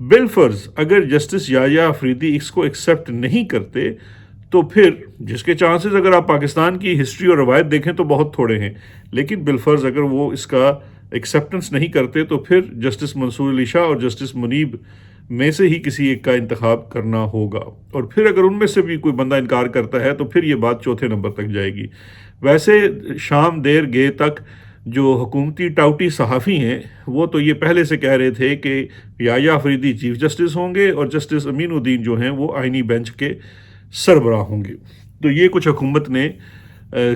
بالفرض اگر جسٹس یحییٰ افریدی اس کو ایکسیپٹ نہیں کرتے تو پھر جس کے چانسز اگر آپ پاکستان کی ہسٹری اور روایت دیکھیں تو بہت تھوڑے ہیں، لیکن بالفرض اگر وہ اس کا ایکسیپٹنس نہیں کرتے تو پھر جسٹس منصور علی شاہ اور جسٹس منیب میں سے ہی کسی ایک کا انتخاب کرنا ہوگا، اور پھر اگر ان میں سے بھی کوئی بندہ انکار کرتا ہے تو پھر یہ بات چوتھے نمبر تک جائے گی۔ ویسے شام دیر گے تک جو حکومتی ٹاؤٹی صحافی ہیں وہ تو یہ پہلے سے کہہ رہے تھے کہ یحییٰ افریدی چیف جسٹس ہوں گے اور جسٹس امین الدین جو ہیں وہ آئینی بینچ کے سربراہ ہوں گے۔ تو یہ کچھ حکومت نے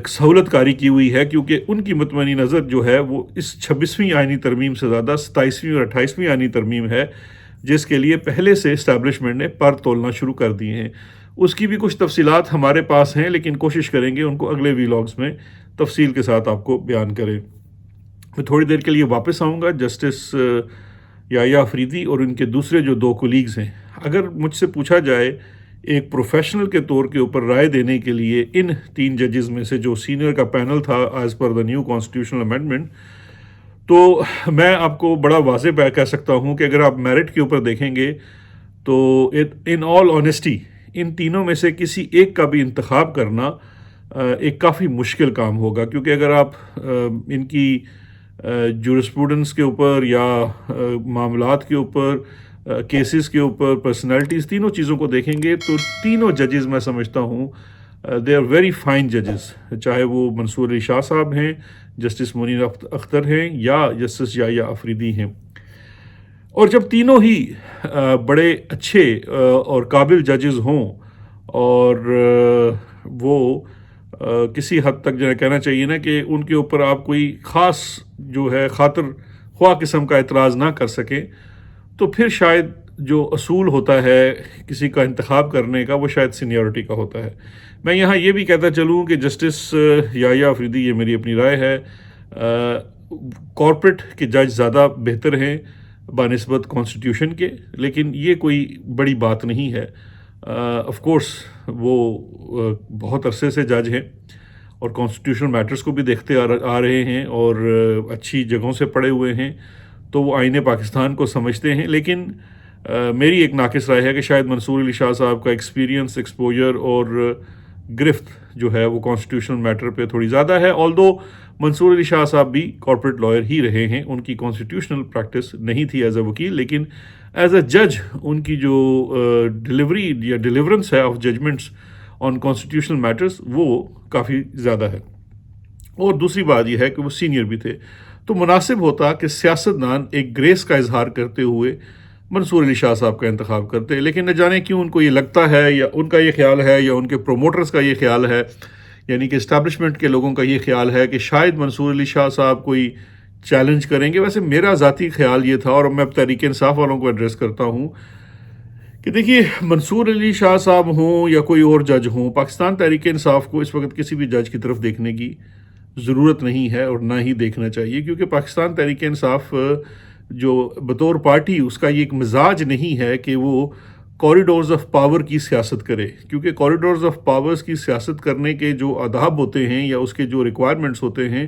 سہولت کاری کی ہوئی ہے، کیونکہ ان کی مطمئنی نظر جو ہے وہ اس 26ویں آئینی ترمیم سے زیادہ 27ویں اور 28ویں آئینی ترمیم ہے، جس کے لیے پہلے سے اسٹیبلشمنٹ نے پر تولنا شروع کر دیے ہیں۔ اس کی بھی کچھ تفصیلات ہمارے پاس ہیں، لیکن کوشش کریں گے ان کو اگلے ویلاگز میں تفصیل کے ساتھ آپ کو بیان کریں۔ میں تھوڑی دیر کے لیے واپس آؤں گا جسٹس یحییٰ افریدی اور ان کے دوسرے جو دو کولیگز ہیں۔ اگر مجھ سے پوچھا جائے ایک پروفیشنل کے طور کے اوپر رائے دینے کے لیے ان 3 ججز میں سے جو سینئر کا پینل تھا as per the new constitutional amendment, تو میں آپ کو بڑا واضح کہہ سکتا ہوں کہ اگر آپ میرٹ کے اوپر دیکھیں گے تو ان آل آنیسٹی ان تینوں میں سے کسی ایک کا بھی انتخاب کرنا ایک کافی مشکل کام ہوگا، کیونکہ اگر آپ ان کی جورسپروڈنس کے اوپر یا معاملات کے اوپر، کیسز کے اوپر، پرسنالٹیز، تینوں چیزوں کو دیکھیں گے تو تینوں ججز میں سمجھتا ہوں دے آر ویری فائن ججز، چاہے وہ منصور علی شاہ صاحب ہیں، جسٹس منیر اختر ہیں یا جسٹس یحییٰ افریدی ہیں۔ اور جب تینوں ہی بڑے اچھے اور قابل ججز ہوں اور وہ کسی حد تک جو ہے کہنا چاہیے نا کہ ان کے اوپر آپ کوئی خاص جو ہے خاطر خواہ قسم کا اعتراض نہ کر سکیں، تو پھر شاید جو اصول ہوتا ہے کسی کا انتخاب کرنے کا وہ شاید سینیورٹی کا ہوتا ہے۔ میں یہاں یہ بھی کہتا چلوں کہ جسٹس یحییٰ افریدی، یہ میری اپنی رائے ہے، کارپوریٹ کے جج زیادہ بہتر ہیں بنسبت کانسٹیٹیوشن کے، لیکن یہ کوئی بڑی بات نہیں ہے۔ آف کورس وہ بہت عرصے سے جج ہیں اور کانسٹیٹیوشنل میٹرز کو بھی دیکھتے آ رہے ہیں اور اچھی جگہوں سے پڑھے ہوئے ہیں، تو وہ آئین پاکستان کو سمجھتے ہیں، لیکن میری ایک ناقص رائے ہے کہ شاید منصور علی شاہ صاحب کا ایکسپیرینس، ایکسپوجر اور گرفت جو ہے وہ کانسٹیٹیوشنل میٹر پہ تھوڑی زیادہ ہے، آلدو منصور علی شاہ صاحب بھی کارپوریٹ لائر ہی رہے ہیں، ان کی کانسٹیٹیوشنل پریکٹس نہیں تھی ایز اے وکیل، لیکن ایز اے جج ان کی جو ڈلیوری یا ڈلیورنس ہے of judgements on constitutional matters وہ کافی زیادہ ہے۔ اور دوسری بات یہ ہے کہ وہ سینئر بھی تھے، تو مناسب ہوتا کہ سیاستدان ایک گریس کا اظہار کرتے ہوئے منصور علی شاہ صاحب کا انتخاب کرتے، لیکن نہ جانے کیوں ان کو یہ لگتا ہے یا ان کا یہ خیال ہے یا ان کے پروموٹرز کا یہ خیال ہے، یعنی کہ اسٹیبلشمنٹ کے لوگوں کا یہ خیال ہے کہ شاید منصور علی شاہ صاحب کوئی چیلنج کریں گے۔ ویسے میرا ذاتی خیال یہ تھا، اور میں اب تحریک انصاف والوں کو ایڈریس کرتا ہوں کہ دیکھیے منصور علی شاہ صاحب ہوں یا کوئی اور جج ہوں، پاکستان تحریک انصاف کو اس وقت کسی بھی جج کی طرف دیکھنے کی ضرورت نہیں ہے اور نہ ہی دیکھنا چاہیے، کیونکہ پاکستان تحریک انصاف جو بطور پارٹی اس کا یہ ایک مزاج نہیں ہے کہ وہ کوریڈورز آف پاور کی سیاست کرے، کیونکہ کوریڈورز آف پاورز کی سیاست کرنے کے جو آداب ہوتے ہیں یا اس کے جو ریکوائرمنٹس ہوتے ہیں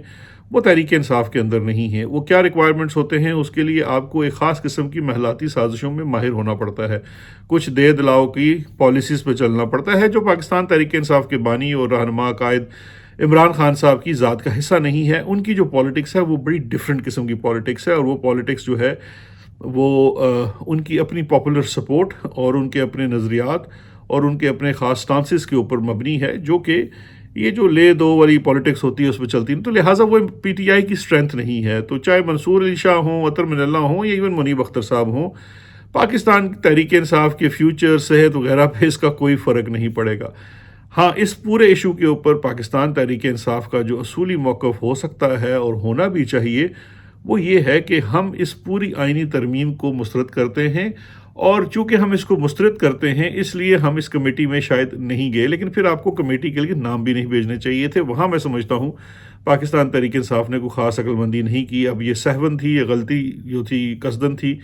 وہ تحریک انصاف کے اندر نہیں ہیں۔ وہ کیا ریکوائرمنٹس ہوتے ہیں؟ اس کے لیے آپ کو ایک خاص قسم کی محلاتی سازشوں میں ماہر ہونا پڑتا ہے، کچھ دے دلاؤ کی پالیسیز پہ چلنا پڑتا ہے، جو پاکستان تحریک انصاف کے بانی اور رہنما قائد عمران خان صاحب کی ذات کا حصہ نہیں ہے۔ ان کی جو پالیٹکس ہے وہ بڑی ڈیفرنٹ قسم کی پالیٹکس ہے، اور وہ پالیٹکس جو ہے وہ ان کی اپنی پاپولر سپورٹ اور ان کے اپنے نظریات اور ان کے اپنے خاص سٹانسز کے اوپر مبنی ہے، جو کہ یہ جو لے دو والی پالیٹکس ہوتی ہے اس پہ چلتی ہے، تو لہٰذا وہ پی ٹی آئی کی اسٹرینتھ نہیں ہے۔ تو چاہے منصور علی شاہ ہوں، عطر من اللہ ہوں، یا ایون منیب اختر صاحب ہوں، پاکستان تحریک انصاف کے فیوچر، صحت وغیرہ پہ اس کا کوئی فرق نہیں پڑے گا۔ ہاں، اس پورے ایشو کے اوپر پاکستان تحریک انصاف کا جو اصولی موقف ہو سکتا ہے اور ہونا بھی چاہیے وہ یہ ہے کہ ہم اس پوری آئینی ترمیم کو مسترد کرتے ہیں، اور چونکہ ہم اس کو مسترد کرتے ہیں اس لیے ہم اس کمیٹی میں شاید نہیں گئے، لیکن پھر آپ کو کمیٹی کے لیے نام بھی نہیں بھیجنے چاہیے تھے۔ وہاں میں سمجھتا ہوں پاکستان تحریک انصاف نے کوئی خاص عقل مندی نہیں کی۔ اب یہ سہون تھی یا غلطی جو تھی قصدن تھی،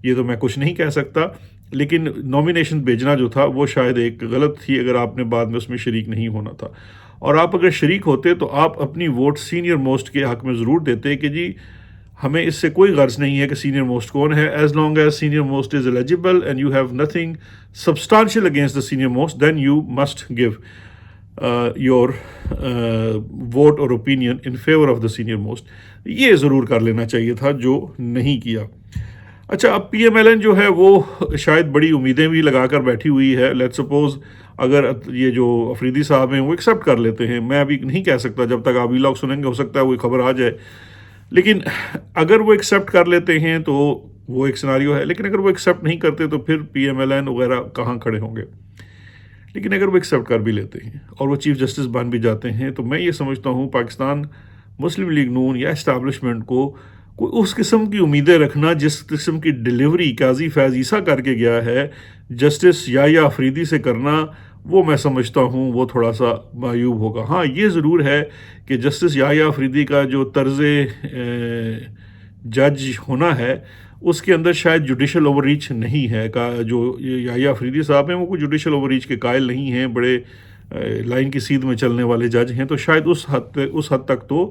یہ تو میں کچھ نہیں کہہ سکتا، لیکن نامینیشن بھیجنا جو تھا وہ شاید ایک غلط تھی اگر آپ نے بعد میں اس میں شریک نہیں ہونا تھا، اور آپ اگر شریک ہوتے تو آپ اپنی ووٹ سینئر موسٹ کے حق میں ضرور دیتے کہ جی ہمیں اس سے کوئی غرض نہیں ہے کہ سینئر موسٹ کون ہے. As long as senior most is eligible and you have nothing substantial against the senior most, then you must give your vote اور opinion in favour of the senior most. یہ ضرور کر لینا چاہیے تھا جو نہیں کیا. اچھا, اب پی ایم ایل این جو ہے وہ شاید بڑی امیدیں بھی لگا کر بیٹھی ہوئی ہے. لیٹ سپوز اگر یہ جو افریدی صاحب ہیں وہ ایکسیپٹ کر لیتے ہیں, میں ابھی نہیں کہہ سکتا, جب تک آپ ویلاگ سنیں گے ہو سکتا ہے وہ خبر آ جائے, لیکن اگر وہ ایکسیپٹ کر لیتے ہیں تو وہ ایک سیناریو ہے. لیکن اگر وہ ایکسیپٹ نہیں کرتے تو پھر پی ایم ایل این وغیرہ کہاں کھڑے ہوں گے. لیکن اگر وہ ایکسیپٹ کر بھی لیتے ہیں اور وہ چیف جسٹس بن بھی جاتے ہیں تو میں یہ سمجھتا ہوں پاکستان مسلم لیگ نون یا اسٹیبلشمنٹ کو کوئی اس قسم کی امیدیں رکھنا جس قسم کی ڈیلیوری قاضی فیض عیسیٰ کر کے گیا ہے جسٹس یحییٰ افریدی سے کرنا, وہ میں سمجھتا ہوں وہ تھوڑا سا معیوب ہوگا. ہاں, یہ ضرور ہے کہ جسٹس یحییٰ افریدی کا جو طرز جج ہونا ہے اس کے اندر شاید جوڈیشل اوور ریچ نہیں ہے. جو یحییٰ افریدی صاحب ہیں وہ کوئی جوڈیشل اوور ریچ کے قائل نہیں ہیں, بڑے لائن کی سیدھ میں چلنے والے جج ہیں, تو شاید اس حد تک تو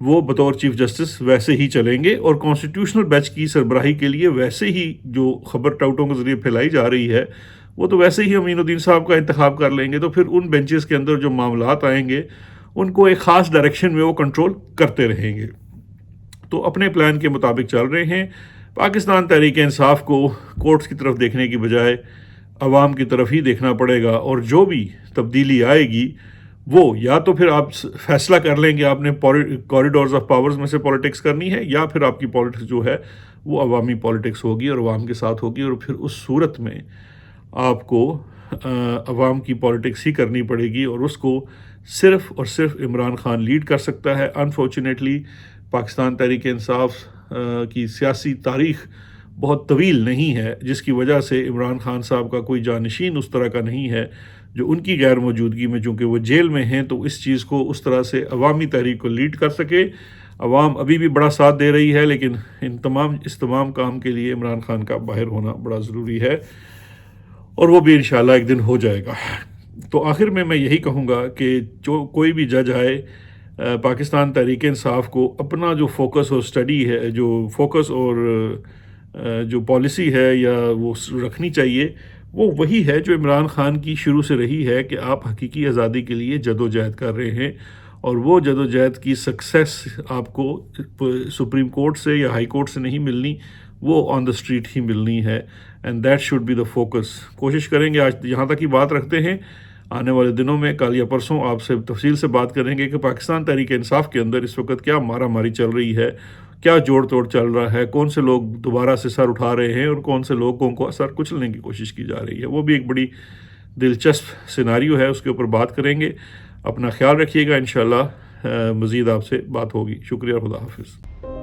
وہ بطور چیف جسٹس ویسے ہی چلیں گے. اور کانسٹیٹیوشنل بینچ کی سربراہی کے لیے ویسے ہی جو خبر ٹاؤٹوں کے ذریعے پھیلائی جا رہی ہے وہ تو ویسے ہی امین الدین صاحب کا انتخاب کر لیں گے. تو پھر ان بینچز کے اندر جو معاملات آئیں گے ان کو ایک خاص ڈائریکشن میں وہ کنٹرول کرتے رہیں گے. تو اپنے پلان کے مطابق چل رہے ہیں. پاکستان تحریک انصاف کو کورٹس کی طرف دیکھنے کی بجائے عوام کی طرف ہی دیکھنا پڑے گا, اور جو بھی تبدیلی آئے گی وہ یا تو پھر آپ فیصلہ کر لیں کہ آپ نے کوریڈورز آف پاورز میں سے پالیٹکس کرنی ہے, یا پھر آپ کی پالیٹکس جو ہے وہ عوامی پالیٹکس ہوگی اور عوام کے ساتھ ہوگی. اور پھر اس صورت میں آپ کو عوام کی پالیٹکس ہی کرنی پڑے گی, اور اس کو صرف اور صرف عمران خان لیڈ کر سکتا ہے. انفارچونیٹلی پاکستان تحریک انصاف کی سیاسی تاریخ بہت طویل نہیں ہے, جس کی وجہ سے عمران خان صاحب کا کوئی جانشین اس طرح کا نہیں ہے جو ان کی غیر موجودگی میں, چونکہ وہ جیل میں ہیں, تو اس چیز کو اس طرح سے عوامی تحریک کو لیڈ کر سکے. عوام ابھی بھی بڑا ساتھ دے رہی ہے, لیکن اس تمام کام کے لیے عمران خان کا باہر ہونا بڑا ضروری ہے, اور وہ بھی انشاءاللہ ایک دن ہو جائے گا. تو آخر میں یہی کہوں گا کہ جو کوئی بھی جج آئے, پاکستان تحریک انصاف کو اپنا جو فوکس اور اسٹڈی ہے, جو فوکس اور جو پالیسی ہے یا وہ رکھنی چاہیے, وہ وہی ہے جو عمران خان کی شروع سے رہی ہے کہ آپ حقیقی آزادی کے لیے جد و جہد کر رہے ہیں, اور وہ جد و جہد کی سکسیس آپ کو سپریم کورٹ سے یا ہائی کورٹ سے نہیں ملنی, وہ آن دا اسٹریٹ ہی ملنی ہے. And that should be the focus. کوشش کریں گے, آج یہاں تک ہی بات رکھتے ہیں, آنے والے دنوں میں کل یا پرسوں آپ سے تفصیل سے بات کریں گے کہ پاکستان تحریک انصاف کے اندر اس وقت کیا مارا ماری چل رہی ہے, کیا جوڑ توڑ چل رہا ہے, کون سے لوگ دوبارہ سے سر اٹھا رہے ہیں اور کون سے لوگوں کو سر کچلنے کی کوشش کی جا رہی ہے. وہ بھی ایک بڑی دلچسپ سیناریو ہے, اس کے اوپر بات کریں گے. اپنا خیال رکھیے گا, انشاءاللہ مزید آپ سے بات ہوگی. شکریہ, خدا حافظ.